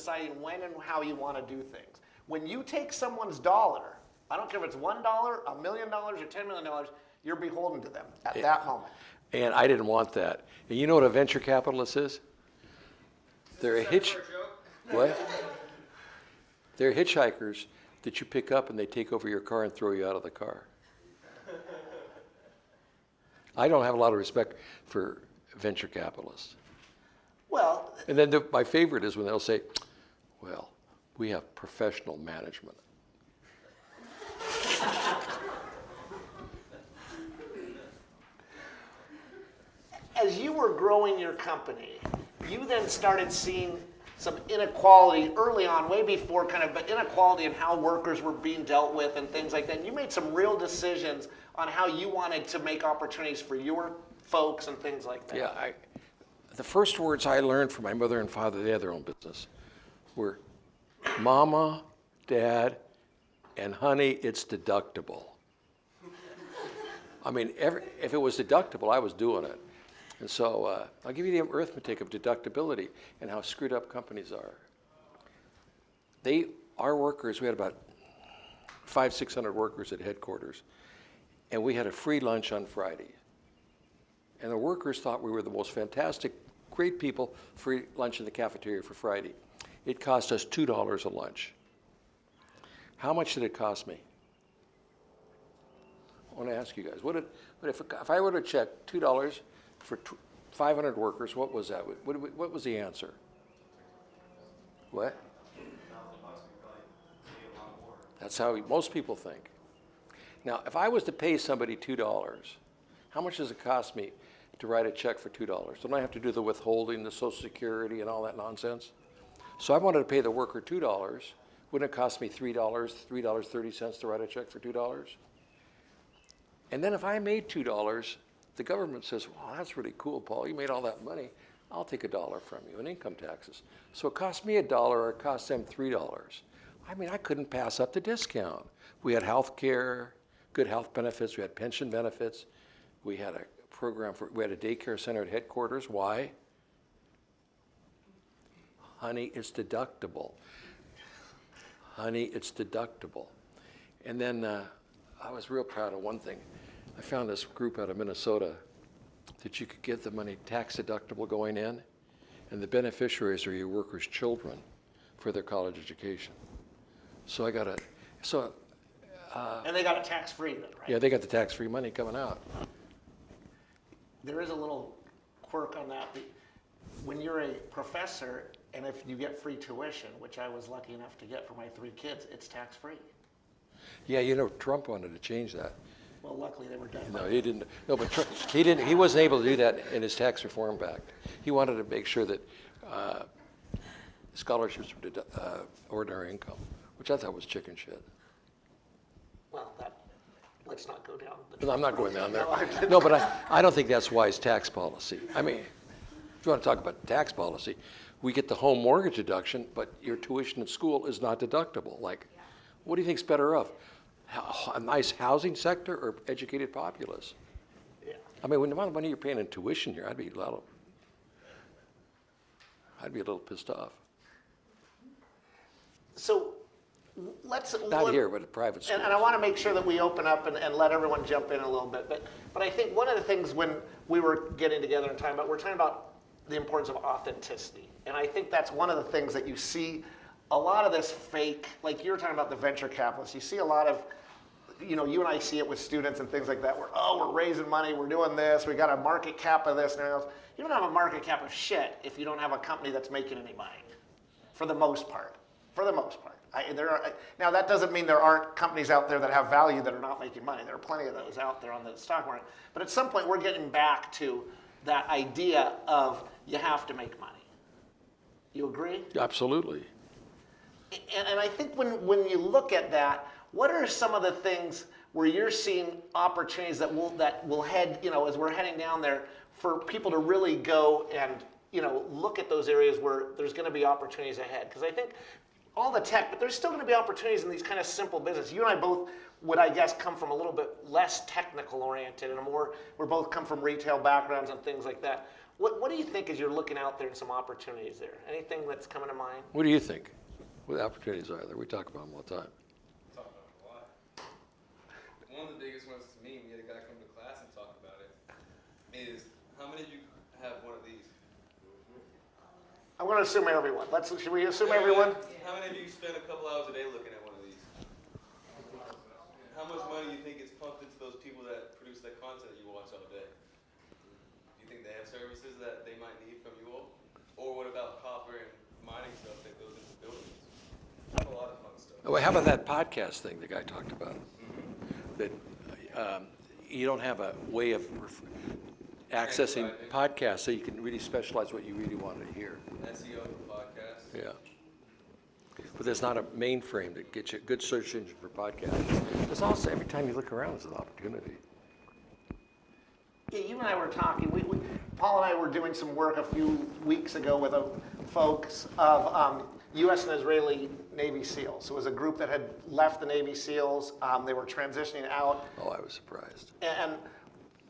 deciding when and how you want to do things. When you take someone's dollar, I don't care if it's $1, $1 million, or $10 million, you're beholden to them at that moment. And I didn't want that. And you know what a venture capitalist is? They're a What? They're hitchhikers that you pick up and they take over your car and throw you out of the car. I don't have a lot of respect for venture capitalists. Well, and then my favorite is when they'll say, well, we have professional management. as you were growing your company, you then started seeing some inequality early on, way before but inequality in how workers were being dealt with and things like that. And you made some real decisions on how you wanted to make opportunities for your folks and things like that. Yeah, the first words I learned from my mother and father, they had their own business, were mama, dad, and honey, it's deductible. I mean, if it was deductible, I was doing it. And so I'll give you the arithmetic of deductibility and how screwed up companies are. Our workers, we had about 500-600 workers at headquarters, and we had a free lunch on Friday. And the workers thought we were the most fantastic, great people, free lunch in the cafeteria for Friday. It cost us $2 a lunch. How much did it cost me? I want to ask you guys, if I were to check $2 for 500 workers, what was that? What was the answer? What? That's how most people think. Now, if I was to pay somebody $2, how much does it cost me to write a check for $2? Don't I have to do the withholding, the Social Security, and all that nonsense? So I wanted to pay the worker $2. Wouldn't it cost me $3, $3.30 to write a check for $2? And then if I made $2, the government says, well, that's really cool, Paul. You made all that money. I'll take $1 from you in income taxes. So it cost me $1 or it cost them $3. I mean, I couldn't pass up the discount. We had health care, good health benefits. We had pension benefits. We had a program we had a daycare center at headquarters. Why? Honey, it's deductible. Honey, it's deductible. And then I was real proud of one thing. I found this group out of Minnesota that you could get the money tax deductible going in, and the beneficiaries are your workers' children for their college education. So I got and they got it tax-free then, right? Yeah, they got the tax-free money coming out. There is a little quirk on that. When you're a professor, and if you get free tuition, which I was lucky enough to get for my 3 kids, it's tax-free. Yeah, Trump wanted to change that. Well, luckily they were done. No, he didn't. No, but he didn't. He wasn't able to do that in his Tax Reform Act. He wanted to make sure that scholarships were ordinary income, which I thought was chicken shit. Well, let's not go down. No, I'm not going down there. No, but I don't think that's wise tax policy. I mean, if you want to talk about tax policy, we get the home mortgage deduction, but your tuition at school is not deductible. Like, what do you think's better off? A nice housing sector or educated populace? Yeah. I mean, when the amount of money you're paying in tuition here, I'd be a little pissed off. So not here, but at private schools. And I want to make sure that we open up and let everyone jump in a little bit. But I think one of the things when we were getting together and talking about, we're talking about the importance of authenticity. And I think that's one of the things that you see a lot of this fake, like you're talking about the venture capitalists, you see a lot of, you and I see it with students and things like that where, we're raising money, we're doing this, we got a market cap of this and everything else. You don't have a market cap of shit if you don't have a company that's making any money, for the most part. For the most part. Now that doesn't mean there aren't companies out there that have value that are not making money. There are plenty of those out there on the stock market. But at some point we're getting back to that idea of you have to make money. You agree? Absolutely. And I think when you look at that, what are some of the things where you're seeing opportunities that will head, as we're heading down there, for people to really go and, look at those areas where there's going to be opportunities ahead? Because I think all the tech, but there's still going to be opportunities in these kind of simple business. You and I both would, I guess, come from a little bit less technical oriented and we're both come from retail backgrounds and things like that. What do you think as you're looking out there and some opportunities there? Anything that's coming to mind? What do you think? What opportunities are there? We talk about them all the time. Talk about it a lot. One of the biggest ones to me, we had a guy come to class and talk about it, is how many of you have one of these? I'm going to assume everyone. Should we assume everyone? How many of you spend a couple hours a day looking at one of these? How much money do you think is pumped into those people that produce that content that you watch all day? Do you think they have services that they might need from you all? Or what about copper and mining stuff that goes into buildings? A lot of fun stuff. Oh, how about that podcast thing the guy talked about? That you don't have a way of accessing podcasts, so you can really specialize what you really want to hear. SEO podcast. Yeah. But there's not a mainframe that gets you a good search engine for podcasts. There's also, every time you look around, there's an opportunity. Yeah, you and I were talking. Paul and I were doing some work a few weeks ago with folks of U.S. and Israeli Navy SEALs. So it was a group that had left the Navy SEALs. They were transitioning out. Oh, I was surprised. And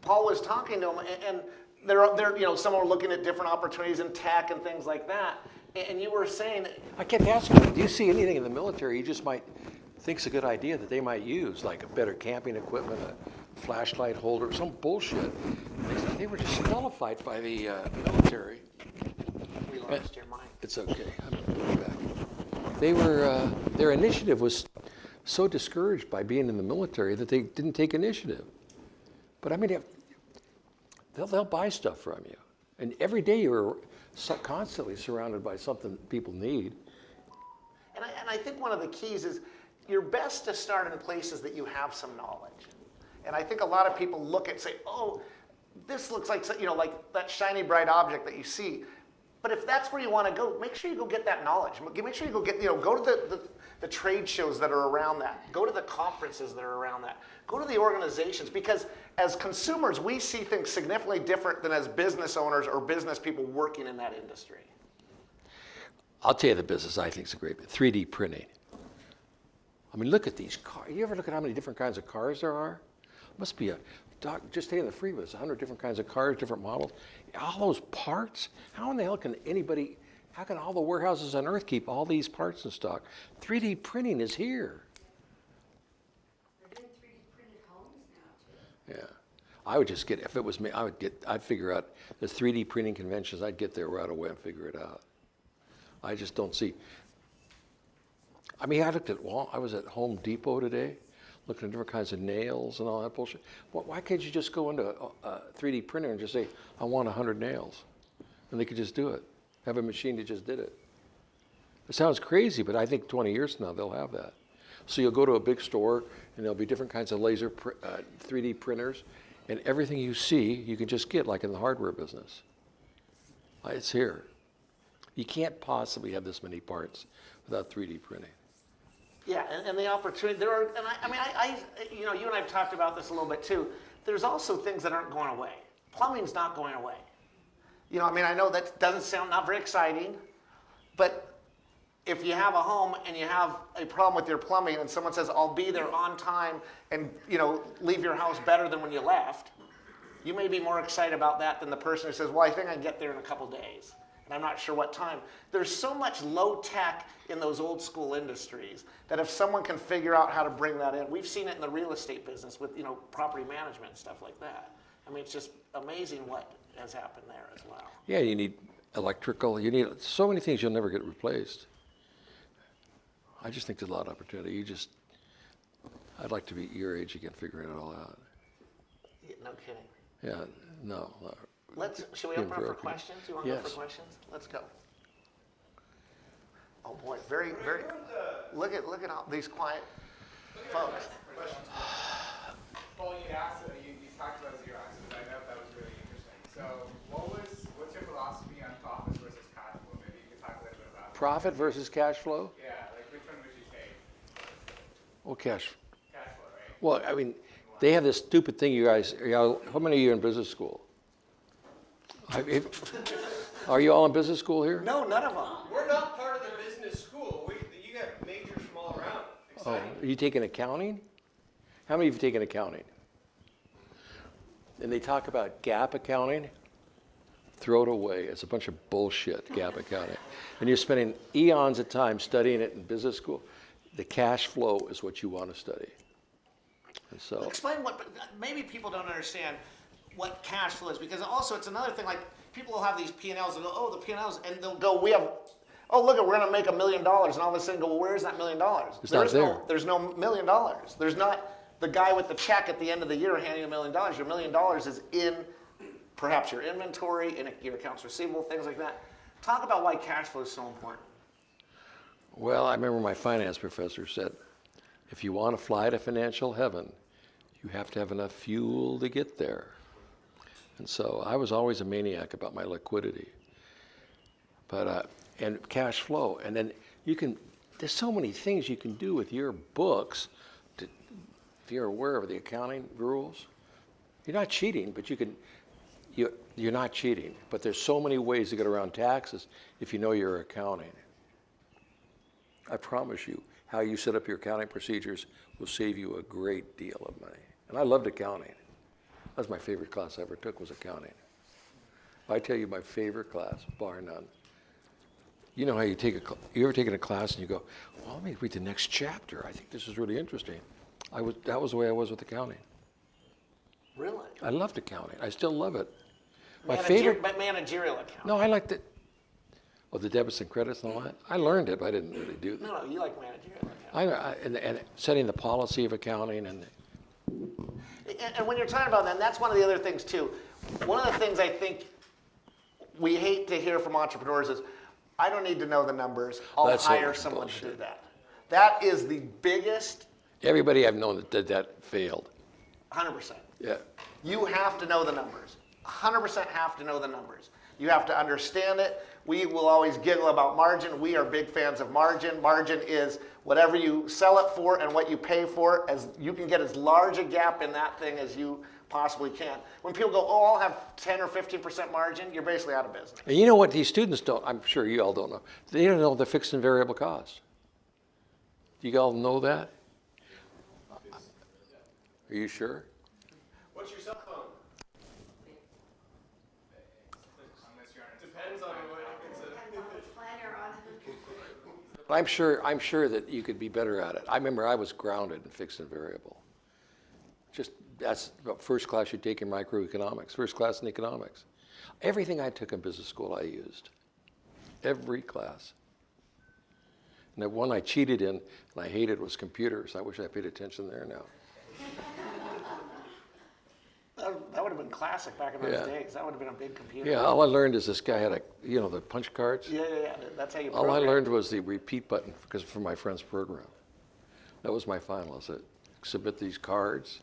Paul was talking to them, and they're some were looking at different opportunities in tech and things like that. And you were saying, I kept asking him, do you see anything in the military you just might think's a good idea that they might use, like a better camping equipment, a flashlight holder, some bullshit. They were just nullified by the military. we lost your mind. It's okay. I'm back. They were their initiative was so discouraged by being in the military that they didn't take initiative. But I mean, they'll buy stuff from you, and every day you're constantly surrounded by something people need. And I think one of the keys is you're best to start in places that you have some knowledge. And I think a lot of people look at say, oh, this looks like, like that shiny bright object that you see. But if that's where you want to go, make sure you go get that knowledge. Make sure you go get, go to the trade shows that are around that. Go to the conferences that are around that. Go to the organizations, because as consumers, we see things significantly different than as business owners or business people working in that industry. I'll tell you the business I think is a great bit. 3D printing. I mean, look at these cars. You ever look at how many different kinds of cars there are? Must be just taking the freeways, 100 different kinds of cars, different models. All those parts, how in the hell can how can all the warehouses on earth keep all these parts in stock? 3D printing is here. They're doing 3D printed homes now too. Yeah. I would just if it was me, I'd figure out the 3D printing conventions, I'd get there right away and figure it out. I just don't see. I mean, I was at Home Depot today, looking at different kinds of nails and all that bullshit. Why can't you just go into a 3D printer and just say, I want 100 nails? And they could just do it. Have a machine that just did it. It sounds crazy, but I think 20 years from now, they'll have that. So you'll go to a big store, and there'll be different kinds of laser 3D printers, and everything you see, you can just get, like in the hardware business. It's here. You can't possibly have this many parts without 3D printing. Yeah, and the opportunity, there are, and I you and I have talked about this a little bit too. There's also things that aren't going away. Plumbing's not going away. I know that doesn't sound not very exciting, but if you have a home and you have a problem with your plumbing and someone says, I'll be there on time and, leave your house better than when you left, you may be more excited about that than the person who says, well, I think I can get there in a couple days. And I'm not sure what time. There's so much low tech in those old school industries that if someone can figure out how to bring that in, we've seen it in the real estate business with property management and stuff like that. I mean, it's just amazing what has happened there as well. Yeah, you need electrical, you need so many things you'll never get replaced. I just think there's a lot of opportunity. I'd like to be your age again, figuring it all out. Yeah, no kidding. Yeah, no. Should we open up for questions? You want to go for questions? Let's go. Oh boy, very, very. Look at all these quiet folks. Paul, you talked about zero axis. I know that was really interesting. So, what's your philosophy on profit versus cash flow? Maybe you could talk a little bit about that. Profit versus cash flow? Yeah, like which one would you take? Well, cash Cash flow, right? Well, I mean, they have this stupid thing, you guys. How many of you are in business school? Are you all in business school here? No, none of them. We're not part of the business school. You got majors from all around. Exciting. Are you taking accounting? How many of you have taken accounting? And they talk about GAAP accounting. throw it away. It's a bunch of bullshit, gap accounting. And you're spending eons of time studying it in business school. The cash flow is what you want to study. And so, Explain what, maybe people don't understand what cash flow is, because also it's another thing, like people will have these P&Ls and go, oh, the P&Ls, and they'll go, oh, look, we're going to make $1 million, and all of a sudden go, well, where's that $1 million? It's not there. There's no $1 million. There's not the guy with the check at the end of the year handing you $1 million. Your $1 million is in perhaps your inventory, in your accounts receivable, things like that. Talk about why cash flow is so important. well, I remember my finance professor said, if you want to fly to financial heaven, you have to have enough fuel to get there. And so I was always a maniac about my liquidity, but and cash flow. And then there's so many things you can do with your books. If you're aware of the accounting rules, you're not cheating, but you're not cheating. But there's so many ways to get around taxes if you know your accounting. I promise you, how you set up your accounting procedures will save you a great deal of money. And I loved accounting. That was my favorite class I ever took, was accounting. If I tell you my favorite class, bar none. You know how you ever taken a class and you go, well, let me read the next chapter. I think this is really interesting. That was the way I was with accounting. Really? I loved accounting. I still love it. But managerial accounting. No, I liked it. Oh, the debits and credits and all that. I learned it, but I didn't really do that. No, you like managerial accounting. And setting the policy of accounting and when you're talking about that, and that's one of the other things too. One of the things I think we hate to hear from entrepreneurs is, I don't need to know the numbers. I'll That's hire someone to do that. That is the biggest. everybody I've known that did that failed. 100%. Yeah. You have to know the numbers. 100% have to know the numbers. You have to understand it. We will always giggle about margin. We are big fans of margin. Margin is whatever you sell it for and what you pay for. As you can get as large a gap in that thing as you possibly can. When people go, oh, I'll have 10 or 15% margin, you're basically out of business. And you know what these students don't, I'm sure you all don't know, they don't know the fixed and variable costs. Do you all know that? Are you sure? What's your cell phone? Depends on what it's Planner on. I'm sure that you could be better at it. I remember I was grounded in fixed and variable. That's about first class you take in microeconomics, first class in economics. Everything I took in business school I used. Every class. And the one I cheated in and I hated was computers. I wish I paid attention there now. That would have been classic back in those days. That would have been a big computer. Yeah, all I learned is this guy had the punch cards. Yeah. That's how you All program. I learned was the repeat button because for my friend's program. That was my final. I said, submit these cards.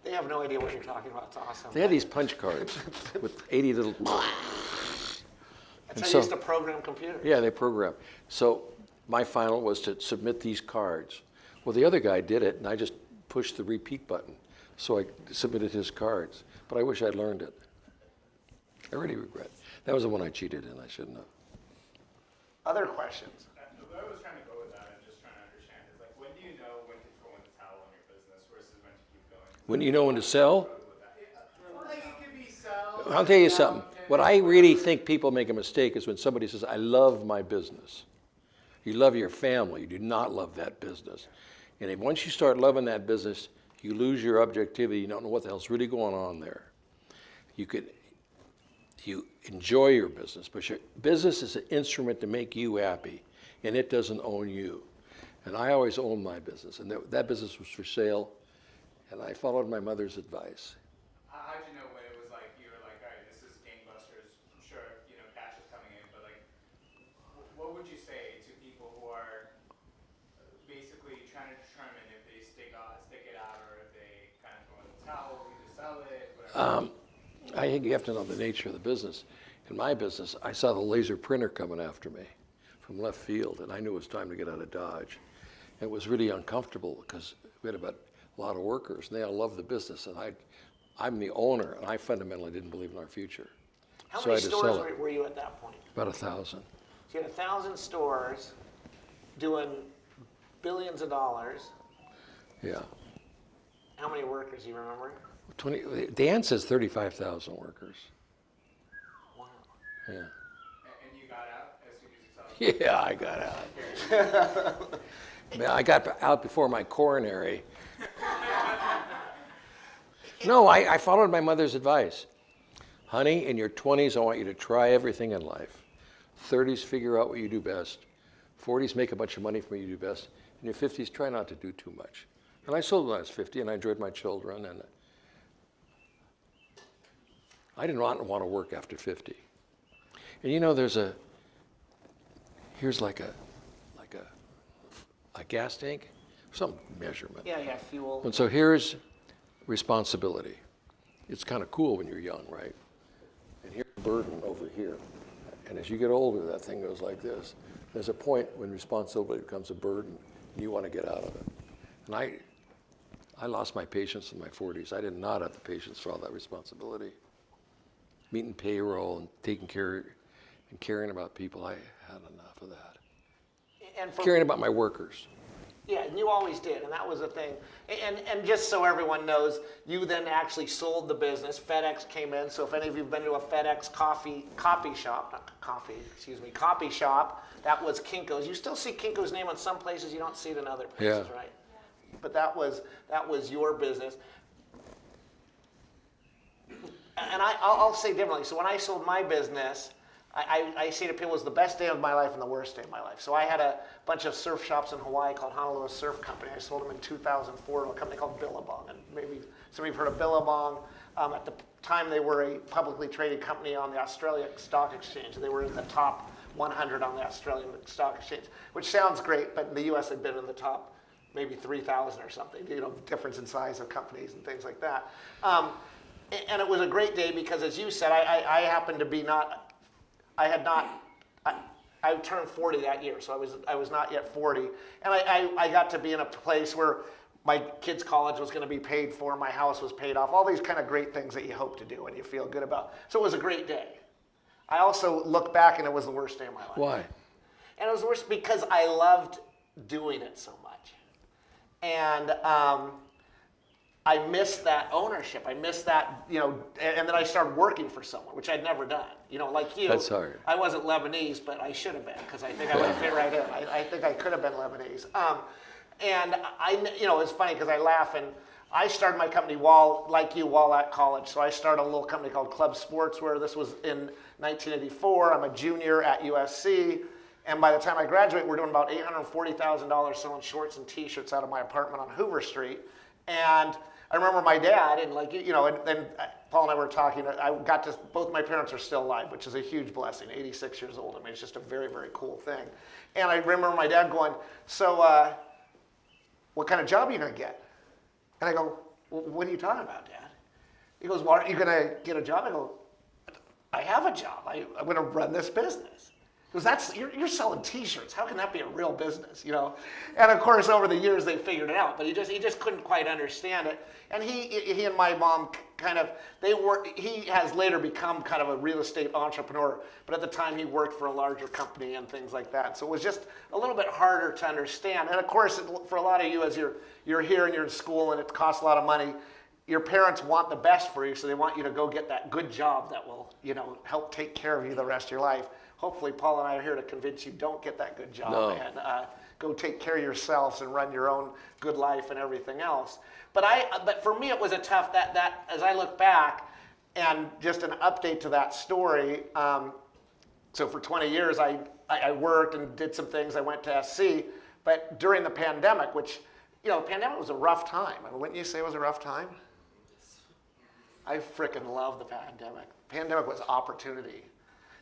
They have no idea what you're talking about. It's awesome. They had these punch cards with 80 little. That's and how so- you used to program computers. Yeah, they program. So my final was to submit these cards. Well, the other guy did it, and I just pushed the repeat button. So I submitted his cards. But I wish I'd learned it. I really regret. That was the one I cheated in. I shouldn't have. Other questions? Where I was trying to go with that, I'm just trying to understand, is like, when do you know when to throw in the towel on your business versus when to keep going? When you know when to sell, Like, it could be sell. I'll tell you something. What I really think people make a mistake is when somebody says, I love my business. You love your family. You do not love that business. And if once you start loving that business, you lose your objectivity. You don't know what the hell's really going on there. You enjoy your business, but your business is an instrument to make you happy, and it doesn't own you. And I always owned my business, and that business was for sale, and I followed my mother's advice. How'd you know when it was like, you were like, all right, this is gangbusters, sure, cash is coming in, but like, what would you say to people who are basically trying to determine if they stick it out or if they kind of throw in the towel, either sell it, whatever? I think you have to know the nature of the business. In my business, I saw the laser printer coming after me from left field, and I knew it was time to get out of Dodge. And it was really uncomfortable because we had a lot of workers, and they all loved the business, and I'm the owner, and I fundamentally didn't believe in our future. How So many I had to stores sell it. were you at that point? About 1,000. So you had 1,000 stores doing billions of dollars. Yeah. How many workers do you remember? Dan says 35,000 workers. Yeah. And you got out as soon as you saw it? Yeah, I got out. Man, I got out before my coronary. No, I followed my mother's advice. Honey, in your 20s, I want you to try everything in life. 30s, figure out what you do best. 40s, make a bunch of money from what you do best. In your 50s, try not to do too much. And I sold when I was 50, and I enjoyed my children, and I didn't want to work after 50. And you know, here's like a gas tank, some measurement. Yeah, fuel. And so here's responsibility. It's kind of cool when you're young, right? And here's burden over here. And as you get older, that thing goes like this. There's a point when responsibility becomes a burden, and you want to get out of it. And I lost my patience in my 40s. I did not have the patience for all that responsibility. Meeting payroll and taking care and caring about people, I had enough of that. And for, Caring about my workers. yeah, and you always did, and that was the thing. And just so everyone knows, you then actually sold the business. FedEx came in, so if any of you have been to a FedEx copy shop, that was Kinko's. You still see Kinko's name on some places, you don't see it in other places, Yeah. right? But that was your business. And I'll say differently. So when I sold my business, I say to people it was the best day of my life and the worst day of my life. So I had a bunch of surf shops in Hawaii called Honolulu Surf Company. I sold them in 2004 to a company called Billabong. And maybe some of you have heard of Billabong. At the time, they were a publicly traded company on the Australian Stock Exchange. They were in the top 100 on the Australian Stock Exchange, which sounds great, but in the US, they've been in the top maybe 3,000 or something, you know, difference in size of companies and things like that. And it was a great day because, as you said, I happened to be I turned 40 that year, so I was not yet 40. And I got to be in a place where my kids' college was going to be paid for, my house was paid off, all these kind of great things that you hope to do and you feel good about. So it was a great day. I also look back and it was the worst day of my life. Why? And it was worse because I loved doing it so much. And I missed that ownership. I missed that, you know, and then I started working for someone, which I'd never done. You know, like you. That's hard. I wasn't Lebanese, but I should have been because I think I would fit right in. I think I could have been Lebanese. And you know, it's funny because I laugh, and I started my company while at college. So I started a little company called Club Sportswear. This was in 1984. I'm a junior at USC. And by the time I graduate, we're doing about $840,000 selling shorts and T-shirts out of my apartment on Hoover Street. And I remember my dad, and like, you know, and then Paul and I were talking, both my parents are still alive, which is a huge blessing, 86 years old. I mean, it's just a very, very cool thing. And I remember my dad going, so what kind of job are you going to get? And I go, well, what are you talking about, Dad? He goes, well, aren't you going to get a job? I go, I have a job. I'm going to run this business. Because you're selling T-shirts. How can that be a real business, you know? And of course, over the years, they figured it out, but he just couldn't quite understand it. And he and my mom he has later become kind of a real estate entrepreneur, but at the time he worked for a larger company and things like that. So it was just a little bit harder to understand. And of course, for a lot of you, as you're here and you're in school and it costs a lot of money, your parents want the best for you, so they want you to go get that good job that will, you know, help take care of you the rest of your life. Hopefully, Paul and I are here to convince you don't get that good job and go take care of yourselves and run your own good life and everything else. But for me, it was a tough, that as I look back, and just an update to that story. So for 20 years, I worked and did some things. I went to SC, but during the pandemic, which, you know, the pandemic was a rough time. I mean, wouldn't you say it was a rough time? I freaking love the pandemic. The pandemic was opportunity.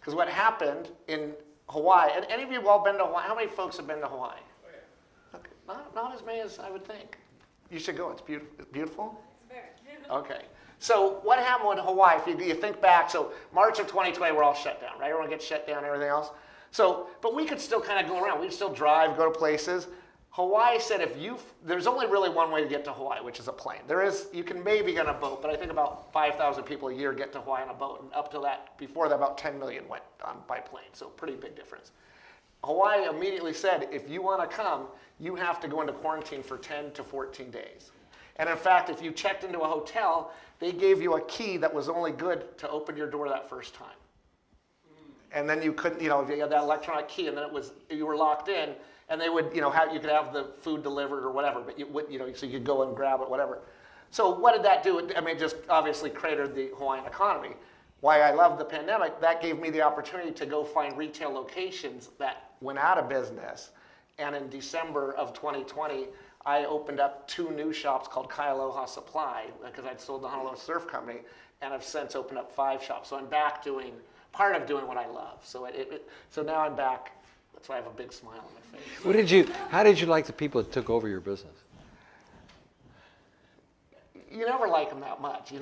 Because what happened in Hawaii, and any of you all been to Hawaii? How many folks have been to Hawaii? Oh, yeah. Okay. Not as many as I would think. You should go. It's beautiful. It's beautiful? It's very. Okay. So what happened with Hawaii? If you think back, so March of 2020, we're all shut down, right? Everyone gets shut down and everything else. So, but we could still kind of go around. We could still drive, go to places. Hawaii said there's only really one way to get to Hawaii, which is a plane. You can maybe get on a boat, but I think about 5,000 people a year get to Hawaii on a boat, and up to that, before that, about 10 million went by plane, so pretty big difference. Hawaii immediately said, if you want to come, you have to go into quarantine for 10 to 14 days. And in fact, if you checked into a hotel, they gave you a key that was only good to open your door that first time. and then you couldn't, you had that electronic key, and then you were locked in, and they would, you could have the food delivered or whatever, but so you could go and grab it, whatever. So what did that do? I mean, it just obviously cratered the Hawaiian economy. Why I love the pandemic, that gave me the opportunity to go find retail locations that went out of business. And in December of 2020, I opened up 2 new shops called Kaialoha Supply, because I'd sold the Honolulu Surf Company, and I've since opened up 5 shops. So I'm back doing part of doing what I love. So so now I'm back. That's why I have a big smile on my face. How did you like the people that took over your business? You never like them that much, they're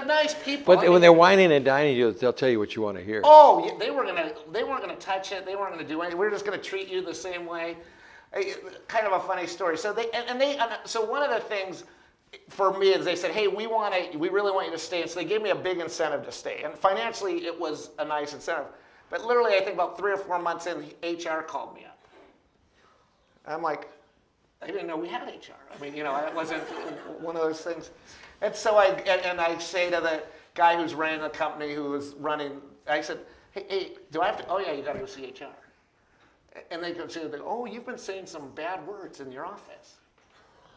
nice people. But when they're whining and dining you, they'll tell you what you want to hear. Oh, they weren't gonna touch it. They weren't gonna do anything. We were just gonna treat you the same way. Kind of a funny story. So so one of the things for me is they said, hey, we really want you to stay. And so they gave me a big incentive to stay. And financially, it was a nice incentive. But literally, I think about 3 or 4 months in, HR called me up. I'm like, I didn't know we had HR. I mean, it wasn't one of those things. And so I say to the guy who's running the company, who was running, I said, hey, do I have to? Oh yeah, you got to go see HR. And they say, oh, you've been saying some bad words in your office.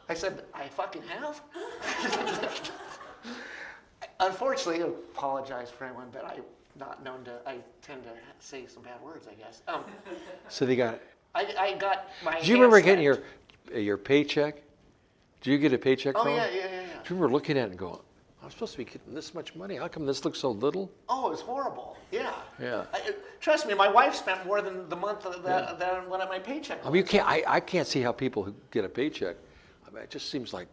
I said, I fucking have. Unfortunately, I apologize for anyone, but I tend to say some bad words, I guess. So they got. I got my. Do you remember getting your paycheck? Did you get a paycheck from Oh, yeah. them? Do you remember looking at it and going, I'm supposed to be getting this much money. How come this looks so little? Oh, it was horrible. Yeah. Yeah. Trust me, my wife spent more than the month than when my paycheck was. I mean, I can't see how people who get a paycheck, I mean, it just seems like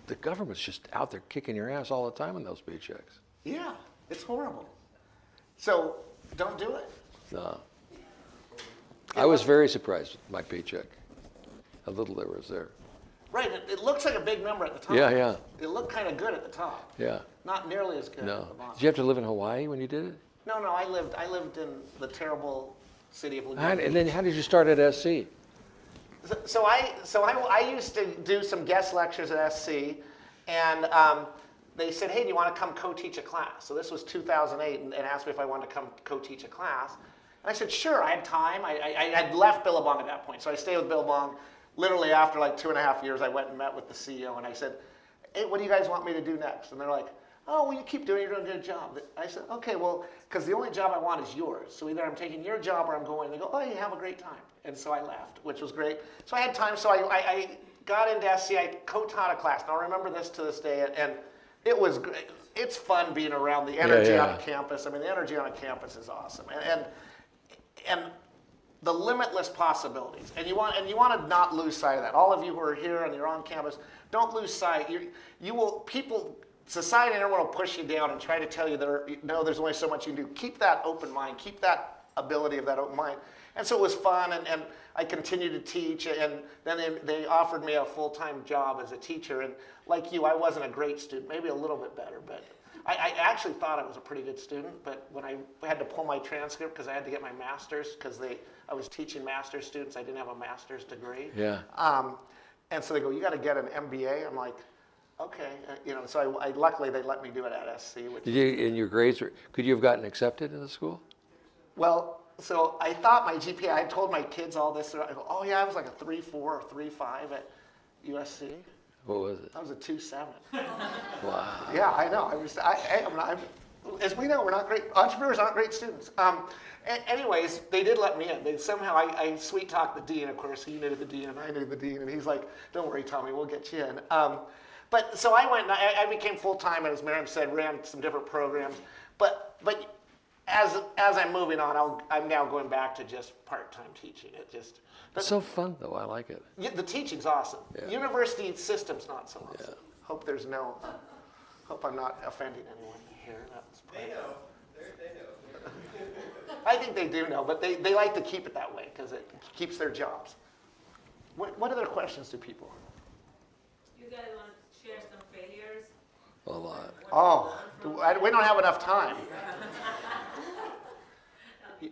the government's just out there kicking your ass all the time in those paychecks. Yeah, it's horrible. So don't do it. No. I was very surprised with my paycheck. How little there was there. Right, it looks like a big number at the top. Yeah. It looked kind of good at the top. Yeah. Not nearly as good at No. the bottom. Did you have to live in Hawaii when you did it? No, I lived in the terrible city of Laguna. And then how did you start at SC? So I used to do some guest lectures at SC, and they said, hey, do you want to come co-teach a class? So this was 2008, and asked me if I wanted to come co-teach a class. And I said, sure, I had time. I had left Billabong at that point, so I stayed with Billabong. Literally after like 2.5 years, I went and met with the CEO, and I said, hey, what do you guys want me to do next? And they're like, oh, well, you keep doing it, you're doing a good job. I said, okay, well, because the only job I want is yours. So either I'm taking your job or I'm going. They go, oh, you have a great time. And so I left, which was great. So I had time, so I got into SC, I co-taught a class. Now I remember this to this day, and it was great. It's fun being around the energy on a campus. I mean, the energy on a campus is awesome. And the limitless possibilities, and you want to not lose sight of that. All of you who are here and you're on campus, don't lose sight. Society and everyone will push you down and try to tell you there's only so much you can do. Keep that open mind, keep that ability of that open mind. And so it was fun, and I continued to teach, and then they offered me a full-time job as a teacher. And like you, I wasn't a great student, maybe a little bit better, but I actually thought I was a pretty good student. But when I had to pull my transcript because I had to get my master's, because I was teaching master's students, I didn't have a master's degree. Yeah. And so they go, you got to get an MBA. I'm like, okay, so luckily they let me do it at SC. Did you, in your grades, could you have gotten accepted in the school? Well, so I thought my GPA, I told my kids all this. I go, oh yeah, I was like a 3.4 or 3.5 at USC. What was it? I was a 2.7. Wow. Yeah, I know. As we know, we're not great, entrepreneurs aren't great students. Anyways, they did let me in. Somehow I sweet talked the dean, of course. He knew the dean and I knew the dean, and he's like, don't worry, Tommy, we'll get you in. But so I went and I became full-time, and as Miriam said, ran some different programs. But as I'm moving on, I'm now going back to just part-time teaching. It's so fun, though. I like it. The teaching's awesome. Yeah. University system's not so awesome. Yeah. Hope I'm not offending anyone here. They know. They know. I think they do know, but they like to keep it that way because it keeps their jobs. What other questions do people? You guys want to share some failures? A lot. Oh, we don't have enough time.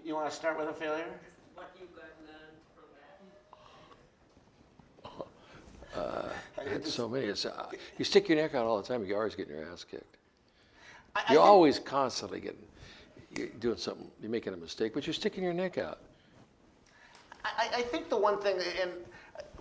You want to start with a failure? What you guys learned from that? I had so many. You stick your neck out all the time, you're always getting your ass kicked. You're always constantly getting, you're doing something, you're making a mistake, but you're sticking your neck out. I think the one thing, and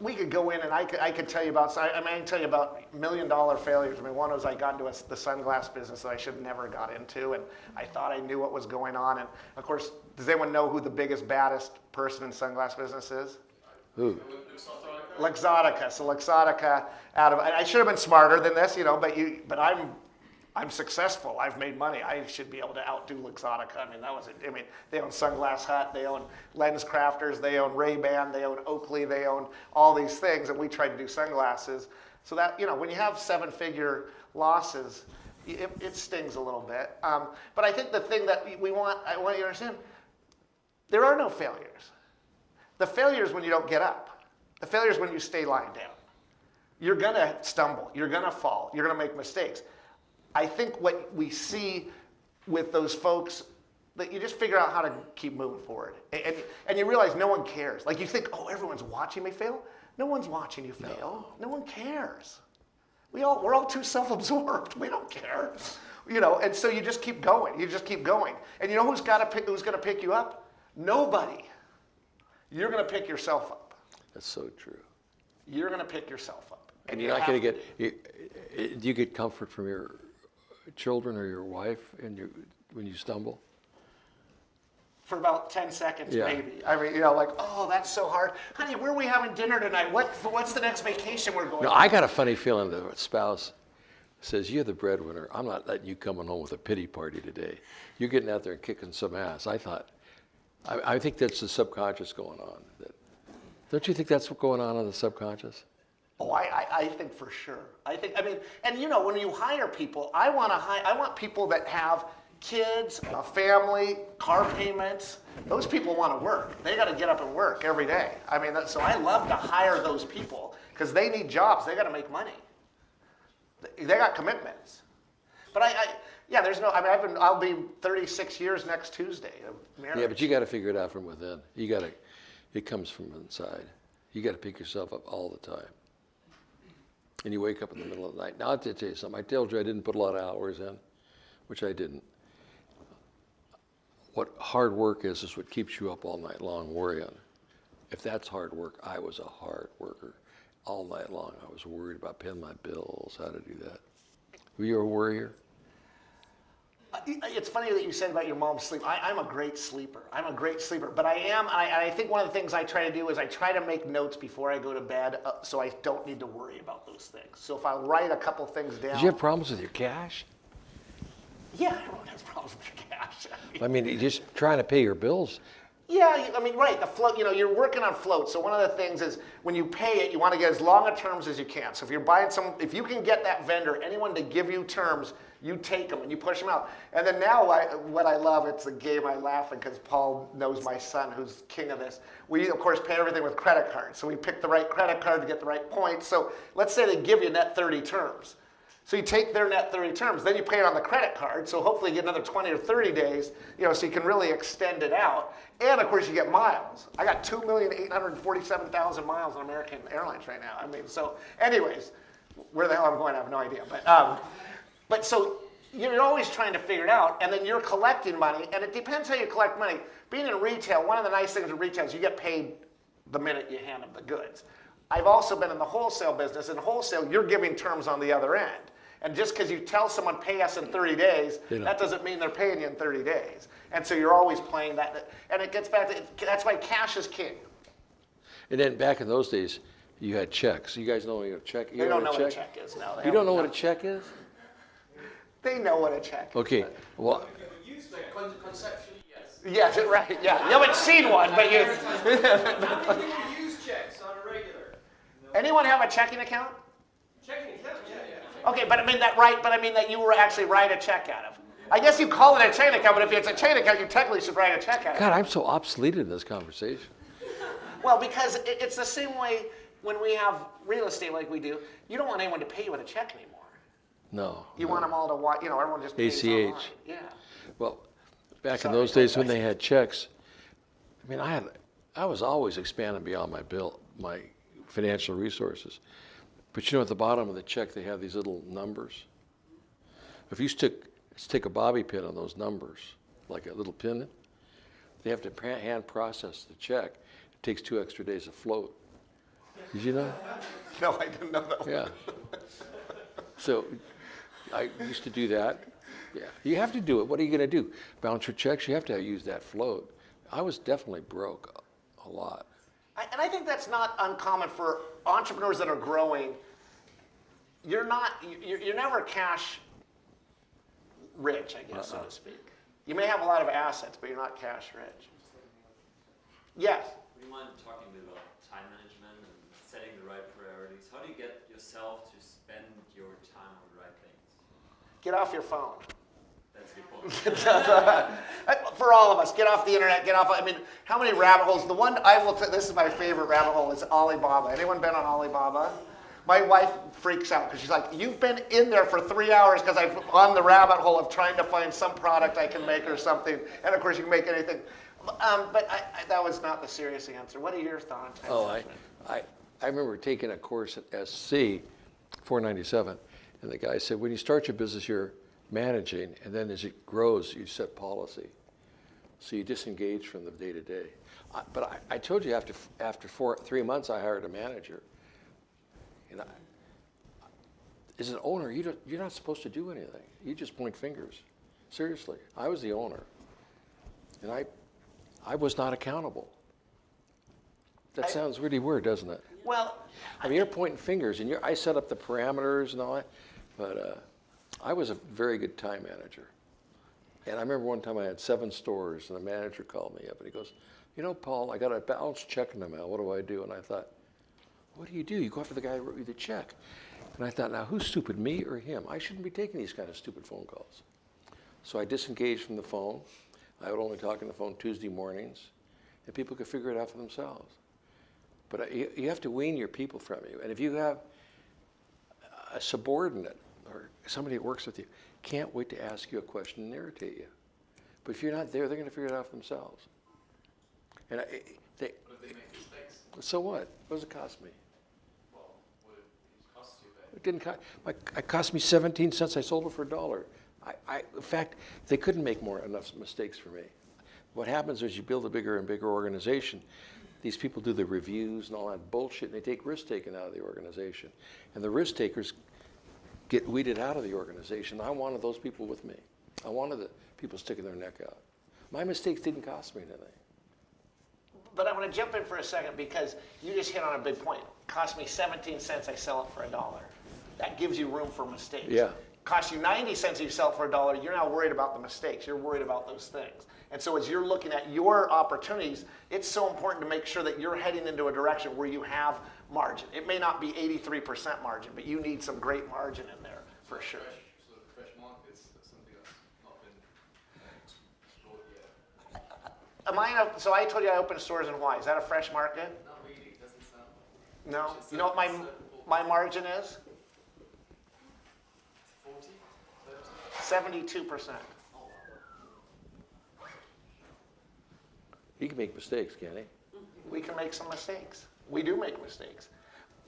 we could go in and I could tell you about, I can tell you about $1 million failures. I mean, one was I got into the sunglass business that I should have never got into, and I thought I knew what was going on. And of course, does anyone know who the biggest, baddest person in sunglass business is? Who? Luxottica. So Luxottica, I should have been smarter than this, but I'm successful. I've made money. I should be able to outdo Luxottica. I mean, they own Sunglass Hut, they own Lens Crafters, they own Ray-Ban, they own Oakley, they own all these things, and we tried to do sunglasses. So that, when you have 7-figure losses, it stings a little bit. But I think the thing that I want you to understand, there are no failures. The failure is when you don't get up. The failure is when you stay lying down. You're gonna stumble, you're gonna fall, you're gonna make mistakes. I think what we see with those folks, that you just figure out how to keep moving forward. And you realize no one cares. Like you think, oh, everyone's watching me fail? No one's watching you fail. No one cares. We're all too self-absorbed. We don't care. And so you just keep going. You just keep going. And you know who's gonna pick you up? Nobody. You're gonna pick yourself up. That's so true. You're gonna pick yourself up. And you're not gonna do you get comfort from your children or your wife when you stumble? For about 10 seconds, Yeah. maybe. I mean, like, oh, that's so hard. Honey, where are we having dinner tonight? What's the next vacation we're going No, on? I got a funny feeling that a spouse says, you're the breadwinner. I'm not letting you coming home with a pity party today. You're getting out there and kicking some ass. I think that's the subconscious going on. Don't you think that's what's going on in the subconscious? Oh, I think for sure. When you hire people, I want people that have kids, a family, car payments. Those people want to work. They got to get up and work every day. So I love to hire those people because they need jobs. They got to make money. They got commitments. But I'll be 36 years next Tuesday of marriage. Yeah, but you got to figure it out from within. It comes from inside. You got to pick yourself up all the time. And you wake up in the middle of the night. Now, I have to tell you something. I told you I didn't put a lot of hours in, which I didn't. What hard work is what keeps you up all night long worrying. If that's hard work, I was a hard worker. All night long, I was worried about paying my bills, how to do that. Were you a worrier? It's funny that you said about your mom's sleep. I'm a great sleeper. But I think one of the things I try to do is I try to make notes before I go to bed so I don't need to worry about those things. So if I write a couple things down. Did you have problems with your cash? Yeah, everyone has problems with your cash. You're just trying to pay your bills. Yeah, right, the float, you're working on float. So one of the things is when you pay it, you want to get as long a terms as you can. So if you're buying if you can get that vendor, anyone to give you terms, you take them and you push them out. And then now what I love, it's a game I laugh at because Paul knows my son who's king of this. We, of course, pay everything with credit cards. So we pick the right credit card to get the right points. So let's say they give you net 30 terms. So you take their net 30 terms, then you pay it on the credit card, so hopefully you get another 20 or 30 days, so you can really extend it out. And of course you get miles. I got 2,847,000 miles on American Airlines right now. So anyways, where the hell I'm going, I have no idea. But so you're always trying to figure it out, and then you're collecting money, and it depends how you collect money. Being in retail, one of the nice things with retail is you get paid the minute you hand them the goods. I've also been in the wholesale business. In wholesale, you're giving terms on the other end. And just because you tell someone pay us in 30 days, that doesn't mean they're paying you in 30 days. And so you're always playing that. And it gets back to, that's why cash is king. And then back in those days, you had checks. You guys know what a check is? They don't know what a check is now. You don't know what a check is? They know what a check is. Okay, well. Conceptually, yes. Yes, right, yeah. You haven't seen one, but you. You use checks on a regular. Anyone have a checking account? Checking account, yeah. Okay, but I mean that you were actually write a check out of. I guess you call it a chain account, but if it's a chain account, you technically should write a check out of. God, I'm so obsolete in this conversation. Well, because it's the same way when we have real estate like we do. You don't want anyone to pay you with a check anymore. No. You want them all to watch, everyone just pays online. ACH. Yeah. Well, back in those days when they had checks, I was always expanding beyond my financial resources. But at the bottom of the check, they have these little numbers. If you stick a bobby pin on those numbers, like a little pin. They have to hand process the check. It takes 2 extra days to float. Did you know? No, I didn't know that. Yeah. So I used to do that. Yeah, you have to do it. What are you going to do? Bounce your checks? You have to use that float. I was definitely broke a lot. And I think that's not uncommon for entrepreneurs that are growing. You're never cash rich, I guess, so to speak. You may have a lot of assets, but you're not cash rich. Yes? Would you mind talking a bit about time management and setting the right priorities? How do you get yourself to spend your time on the right things? Get off your phone. That's a good point. For all of us, get off the internet, get off, I mean, how many rabbit holes? The one I will, this is my favorite rabbit hole, is Alibaba. Anyone been on Alibaba? My wife freaks out because she's like, you've been in there for 3 hours because I'm on the rabbit hole of trying to find some product I can make or something. And of course you can make anything. But that was not the serious answer. What are your thoughts? I remember taking a course at SC 497, and the guy said, when you start your business, you're managing, and then as it grows, you set policy. So you disengage from the day-to-day. But I told you after 3 months, I hired a manager. And as an owner, you're not supposed to do anything. You just point fingers. Seriously, I was the owner, and I was not accountable. That sounds really weird, doesn't it? Well, I mean, you're pointing fingers, and I set up the parameters and all that, but I was a very good time manager. And I remember one time I had 7 stores, and the manager called me up, and he goes, you know, Paul, I got a balance check in the mail. What do I do? And I thought, what do? You go after the guy who wrote you the check. And I thought, now, who's stupid, me or him? I shouldn't be taking these kind of stupid phone calls. So I disengaged from the phone. I would only talk on the phone Tuesday mornings, and people could figure it out for themselves. But you have to wean your people from you. And if you have a subordinate or somebody that works with you, can't wait to ask you a question and irritate you. But if you're not there, they're going to figure it out for themselves. And What if they make mistakes? so what? What does it cost me? Well, what it costs you then? It didn't cost. It cost me 17 cents. I sold it for $1. In fact, they couldn't make enough mistakes for me. What happens is you build a bigger and bigger organization. These people do the reviews and all that bullshit, and they take risk-taking out of the organization. And the risk-takers get weeded out of the organization. I wanted those people with me. I wanted the people sticking their neck out. My mistakes didn't cost me anything. But I want to jump in for a second because you just hit on a big point. Cost me 17 cents, I sell it for $1. That gives you room for mistakes. Yeah. Cost you 90 cents, you sell it for $1, you're not worried about the mistakes. You're worried about those things. And so as you're looking at your opportunities, it's so important to make sure that you're heading into a direction where you have margin. It may not be 83% margin, but you need some great margin in there for sure. Sort of fresh markets, that's something that's not been explored yet. So I told you I opened stores in Hawaii. Is that a fresh market? Not really, it doesn't sound. No. You know what my margin is? 40, 30? 72%. He can make mistakes, can't he? We can make some mistakes. We do make mistakes.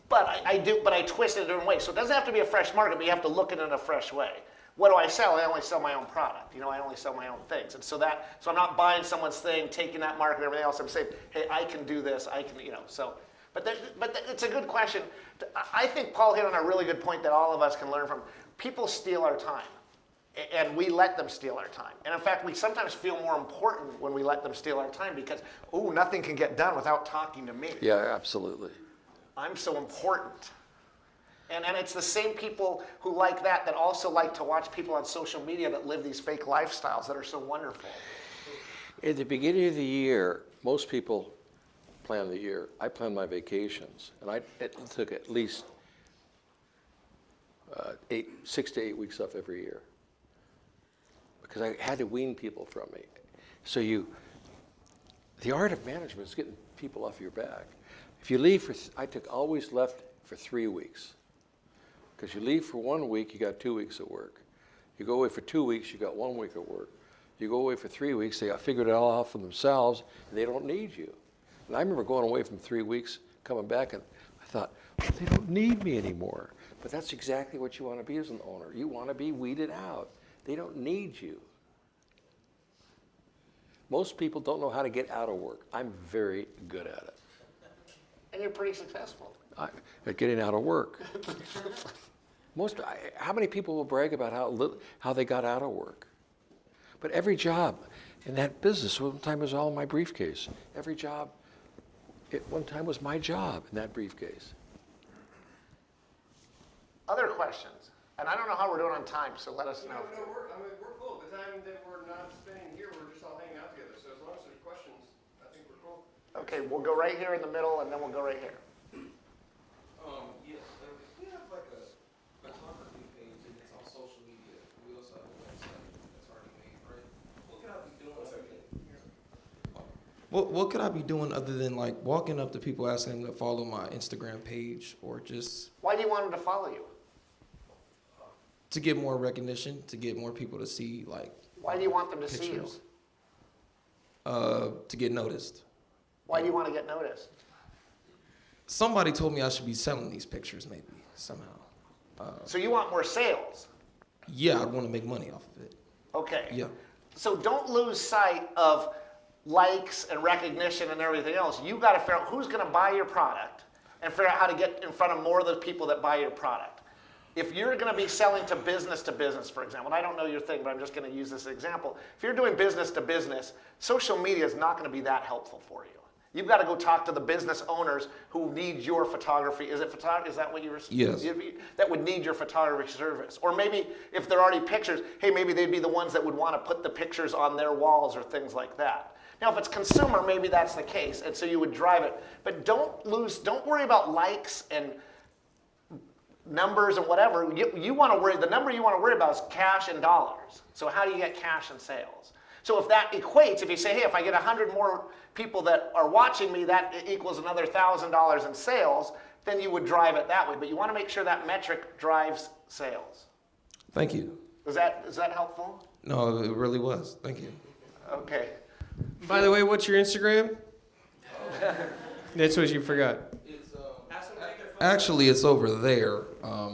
But I twist it a different way. So it doesn't have to be a fresh market, but you have to look at it in a fresh way. What do I sell? I only sell my own product. I only sell my own things. And so I'm not buying someone's thing, taking that market and everything else. I'm saying, hey, I can do this. I can, so. But it's a good question. I think Paul hit on a really good point that all of us can learn from. People steal our time. And we let them steal our time. And in fact, we sometimes feel more important when we let them steal our time because, nothing can get done without talking to me. Yeah, absolutely. I'm so important. And it's the same people who like that also like to watch people on social media that live these fake lifestyles that are so wonderful. At the beginning of the year, most people plan the year. I plan my vacations, and it took at least 6 to 8 weeks off every year because I had to wean people from me. So the art of management is getting people off your back. If you leave I always left for 3 weeks. Because you leave for 1 week, you got 2 weeks of work. You go away for 2 weeks, you got 1 week of work. You go away for 3 weeks, they got figured it all out for themselves, and they don't need you. And I remember going away from 3 weeks, coming back, and I thought, they don't need me anymore. But that's exactly what you want to be as an owner. You want to be weeded out. They don't need you. Most people don't know how to get out of work. I'm very good at it. And you're pretty successful. At getting out of work. How many people will brag about how they got out of work? But every job in that business, one time was all in my briefcase. Every job, one time was my job in that briefcase. Other questions? And I don't know how we're doing on time, so let us know. No, we're cool. The time that we're not spending here, we're just all hanging out together. So as long as there's questions, I think we're cool. Okay, we'll go right here in the middle, and then we'll go right here. We have like a photography page, and it's on social media. We also have a website that's already made, right? What could I be doing? What could I be doing other than like walking up to people asking them to follow my Instagram page, or just Why do you want them to follow you? to get more recognition, to get more people to see like Why do you want them to see you? pictures? To get noticed. Why do you want to get noticed? Somebody told me I should be selling these pictures maybe somehow. So you want more sales? Yeah, I'd want to make money off of it. Okay. Yeah. So don't lose sight of likes and recognition and everything else. You got to figure out who's going to buy your product and figure out how to get in front of more of those people that buy your product. If you're going to be selling to business, for example, and I don't know your thing, but I'm just going to use this example. If you're doing business to business, social media is not going to be that helpful for you. You've got to go talk to the business owners who need your photography. Is that what you were saying? Yes. That would need your photography service. Or maybe if they're already pictures, hey, maybe they'd be the ones that would want to put the pictures on their walls or things like that. Now, if it's consumer, maybe that's the case, and so you would drive it. But don't worry about likes and numbers and whatever. The number you want to worry about is cash and dollars. So how do you get cash and sales? So if that equates, if you say, hey, if I get 100 more people that are watching me, that equals another $1,000 in sales, then you would drive it that way. But you want to make sure that metric drives sales. Thank you. Is that helpful? No, it really was. Thank you. Okay. By the way, what's your Instagram? That's what you forgot. Actually, it's over there.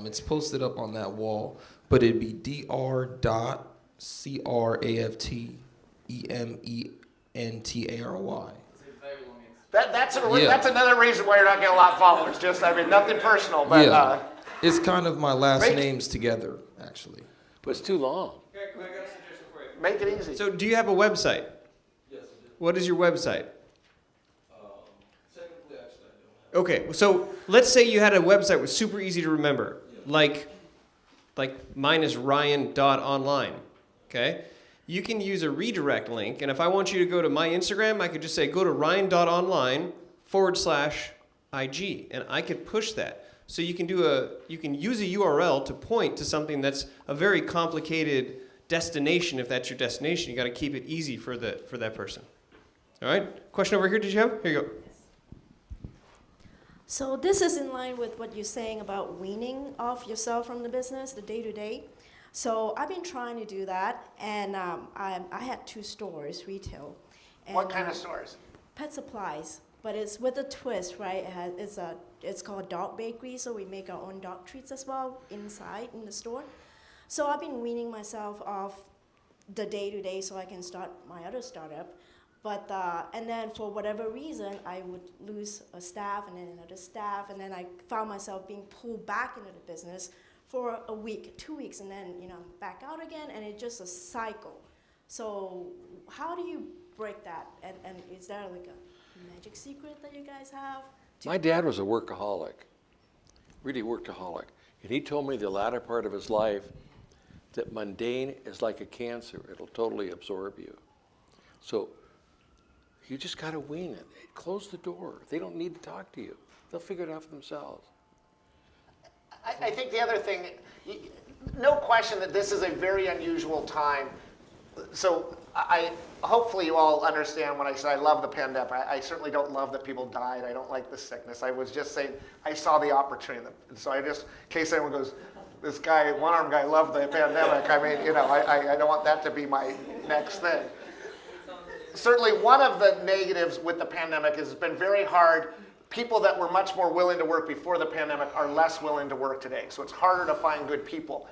It's posted up on that wall, but it'd be dr.craftementary. That's another reason why you're not getting a lot of followers. Nothing personal, but Yeah. It's kind of my last names together, actually. But it's too long. Okay, I got a suggestion for you. make it easy. So do you have a website? Yes, I do. What is your website? Technically, actually, I don't have. Okay, so let's say you had a website that was super easy to remember, like mine is ryan.online, okay? You can use a redirect link, and if I want you to go to my Instagram, I could just say go to ryan.online/IG, and I could push that. So you can use a URL to point to something that's a very complicated destination. If that's your destination, you got to keep it easy for that person. All right? Question over here, did you have? Here you go. So this is in line with what you're saying about weaning off yourself from the business, the day-to-day. So I've been trying to do that, and I had 2 stores, retail. And, What kind of stores? Pet supplies, but it's with a twist, right? It's called Dog Bakery, so we make our own dog treats as well inside in the store. So I've been weaning myself off the day-to-day so I can start my other startup. But and then for whatever reason, I would lose a staff and then another staff, and then I found myself being pulled back into the business for a week, 2 weeks, and then back out again, and it's just a cycle. So how do you break that? And is there like a magic secret that you guys have? My dad was a workaholic, really workaholic. And he told me the latter part of his life that mundane is like a cancer. It'll totally absorb you. So you just got to wean it. Close the door. They don't need to talk to you. They'll figure it out for themselves. I think the other thing, no question that this is a very unusual time. So hopefully you all understand when I say I love the pandemic. I certainly don't love that people died. I don't like the sickness. I was just saying I saw the opportunity. And so in case anyone goes, this guy, one-armed guy, loved the pandemic. I mean, I don't want that to be my next thing. Certainly one of the negatives with the pandemic is it's been very hard. People that were much more willing to work before the pandemic are less willing to work today. So it's harder to find good people.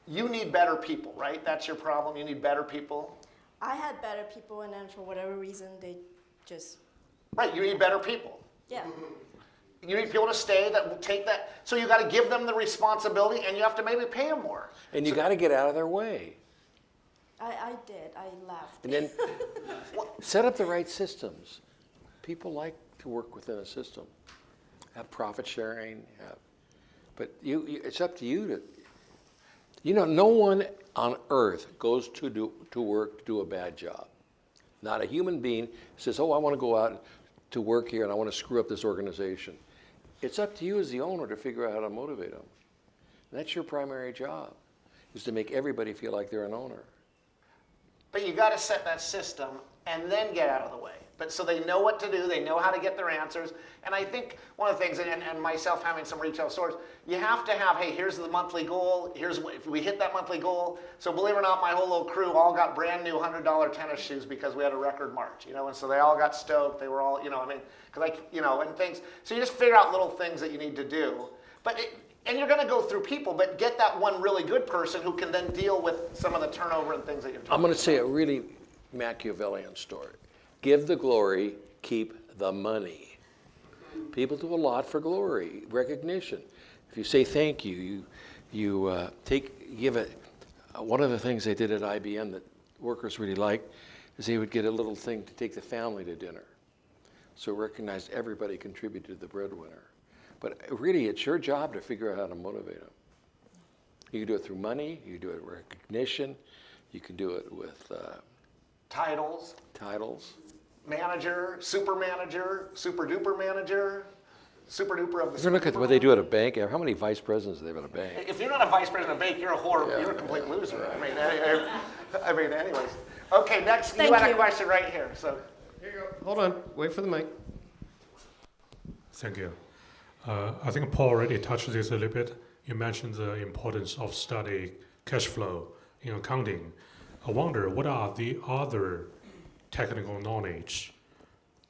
You need better people, right? That's your problem. You need better people. I had better people, and then for whatever reason, they just, Right, you need better people. yeah. You need people to stay that will take that. So you got to give them the responsibility, and you have to maybe pay them more. And you got to get out of their way. I did. I left. And then set up the right systems. People like to work within a system. Have profit sharing. But it's up to you to, no one on earth goes to work to do a bad job. Not a human being says, oh, I want to go out to work here and I want to screw up this organization. It's up to you as the owner to figure out how to motivate them. And that's your primary job, is to make everybody feel like they're an owner. But you got to set that system and then get out of the way. But so they know what to do, they know how to get their answers. And I think one of the things, and myself having some retail stores, you have to have, hey, here's the monthly goal, if we hit that monthly goal. So believe it or not, my whole little crew all got brand new $100 tennis shoes because we had a record March, and so they all got stoked. They were all, and things. So you just figure out little things that you need to do. And you're going to go through people, but get that one really good person who can then deal with some of the turnover and things that you're talking about. I'm going to say a really Machiavellian story. Give the glory, keep the money. People do a lot for glory, recognition. If you say thank you, give it. One of the things they did at IBM that workers really liked is they would get a little thing to take the family to dinner. So recognized everybody contributed to the breadwinner. But really, it's your job to figure out how to motivate them. You can do it through money. You can do it with recognition. You can do it with titles. Manager, super duper manager, super duper of the. If you look at what they do at a bank, how many vice presidents do they have at a bank? If you're not a vice president of a bank, you're a horrible, you're a complete loser. Yeah. I mean, anyways. Okay, next, you had a question right here. So Here you go. Hold on. Wait for the mic. Thank you. I think Paul already touched this a little bit. You mentioned the importance of study cash flow in accounting. I wonder, what are the other technical knowledge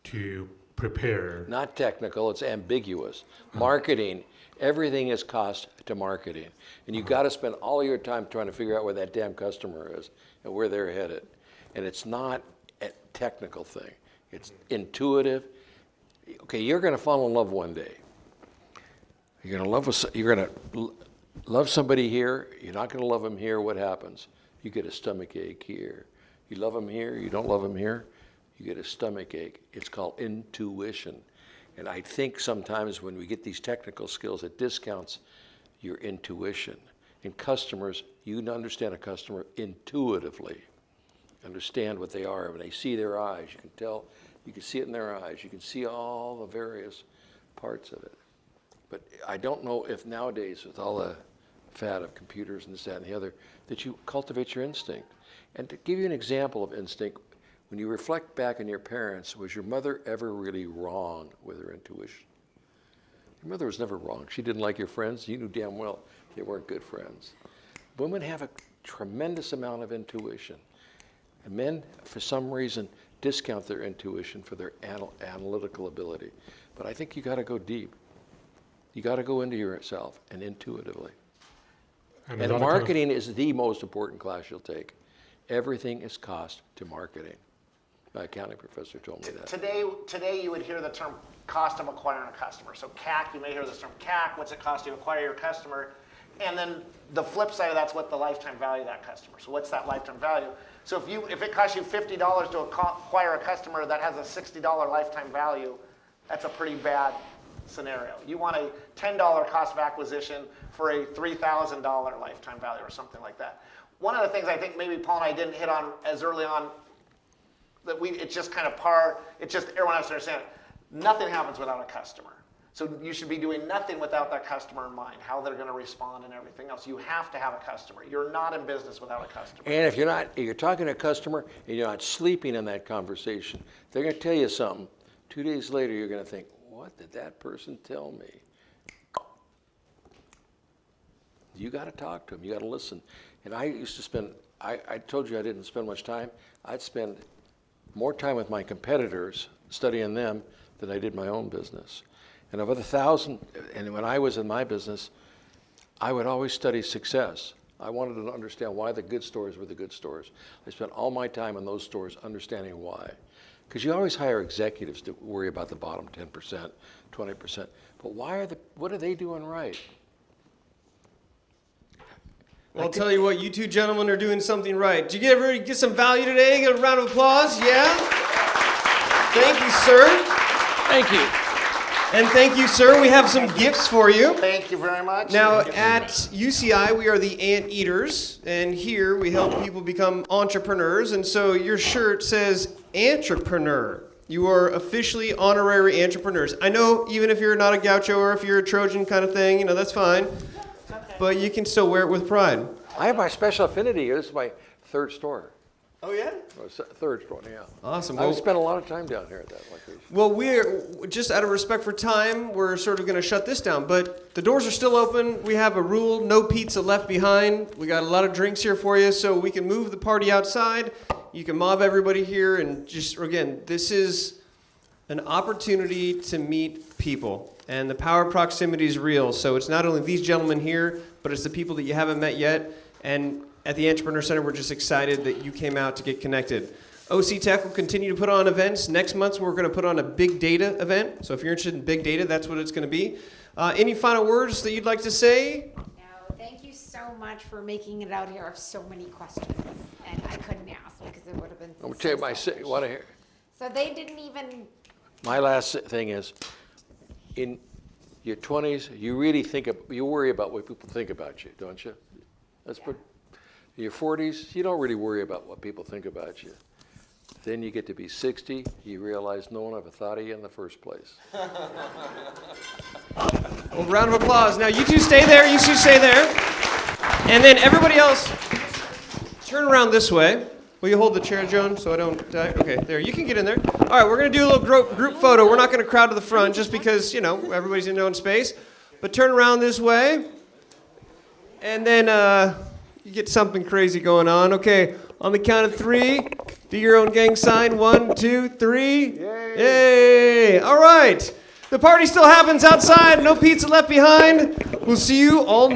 to prepare? Not technical, it's ambiguous. Marketing, everything is cost to marketing. And you've got to spend all your time trying to figure out where that damn customer is and where they're headed. And it's not a technical thing. It's intuitive. Okay, you're going to fall in love one day. You're going to love somebody here. You're not going to love them here. What happens? You get a stomach ache here. You love them here. You don't love them here. You get a stomach ache. It's called intuition. And I think sometimes when we get these technical skills, it discounts your intuition. In customers, you can understand a customer intuitively. Understand what they are. When they see their eyes, you can tell. You can see it in their eyes. You can see all the various parts of it. But I don't know if nowadays, with all the fad of computers and this, that, and the other, that you cultivate your instinct. And to give you an example of instinct, when you reflect back on your parents, was your mother ever really wrong with her intuition? Your mother was never wrong. She didn't like your friends. You knew damn well they weren't good friends. Women have a tremendous amount of intuition. And men, for some reason, discount their intuition for their analytical ability. But I think you got to go deep. You got to go into yourself and intuitively. And marketing is the most important class you'll take. Everything is cost to marketing. My accounting professor told me that. Today you would hear the term cost of acquiring a customer. So CAC, you may hear this term CAC, what's it cost to acquire your customer? And then the flip side of that's what the lifetime value of that customer. So what's that lifetime value? So if it costs you $50 to acquire a customer that has a $60 lifetime value, that's a pretty bad scenario. You want a $10 cost of acquisition for a $3,000 lifetime value or something like that. One of the things I think maybe Paul and I didn't hit on as early on, that it's just kind of everyone has to understand it. Nothing happens without a customer. So you should be doing nothing without that customer in mind, how they're going to respond and everything else. You have to have a customer. You're not in business without a customer. And if you're talking to a customer and you're not sleeping in that conversation, they're going to tell you something. 2 days later, you're going to think, what did that person tell me? You got to talk to them. You got to listen. And I used to spend, I told you I didn't spend much time. I'd spend more time with my competitors studying them than I did my own business. And of the 1,000, and when I was in my business, I would always study success. I wanted to understand why the good stores were the good stores. I spent all my time in those stores understanding why. Because you always hire executives to worry about the bottom 10%, 20%. But what are they doing right? Well, I'll tell you what, you two gentlemen are doing something right. Did you everybody get some value today? Get a round of applause? Yeah? Thank you, sir. Thank you. And thank you, sir. We have some gifts for you. Thank you very much. Now, at UCI, we are the AntEaters, and here we help people become entrepreneurs. And so your shirt says Entrepreneur. You are officially honorary entrepreneurs. I know even if you're not a gaucho or if you're a Trojan kind of thing, you know, that's fine. But you can still wear it with pride. I have my special affinity here. This is my third store. Oh, yeah? Third store, yeah. Awesome. I spent a lot of time down here at that location. Well, we're, just out of respect for time, we're sort of going to shut this down. But the doors are still open. We have a rule, no pizza left behind. We got a lot of drinks here for you, so we can move the party outside. You can mob everybody here. And just, again, this is an opportunity to meet people. And the power of proximity is real. So it's not only these gentlemen here, but it's the people that you haven't met yet. And at the Entrepreneur Center, we're just excited that you came out to get connected. OC Tech will continue to put on events. Next month, we're going to put on a big data event. So if you're interested in big data, that's what it's going to be. Any final words that you'd like to say? No, thank you so much for making it out here. I have so many questions, and I couldn't ask because it would have been. I'm going to tell you my, you want to hear? So they didn't even. My last thing is, in your 20s, you really you worry about what people think about you, don't you? That's what. In your 40s, you don't really worry about what people think about you. Then you get to be 60, you realize no one ever thought of you in the first place. Well, round of applause. Now, you two stay there. You two stay there. And then everybody else, turn around this way. Will you hold the chair, Joan, so I don't die? Okay, there. You can get in there. All right, we're going to do a little group photo. We're not going to crowd to the front just because, you know, everybody's in their own space. But turn around this way. And then you get something crazy going on. Okay, on the count of 3, do your own gang sign. 1, 2, 3. Yay! Yay! All right. The party still happens outside. No pizza left behind. We'll see you all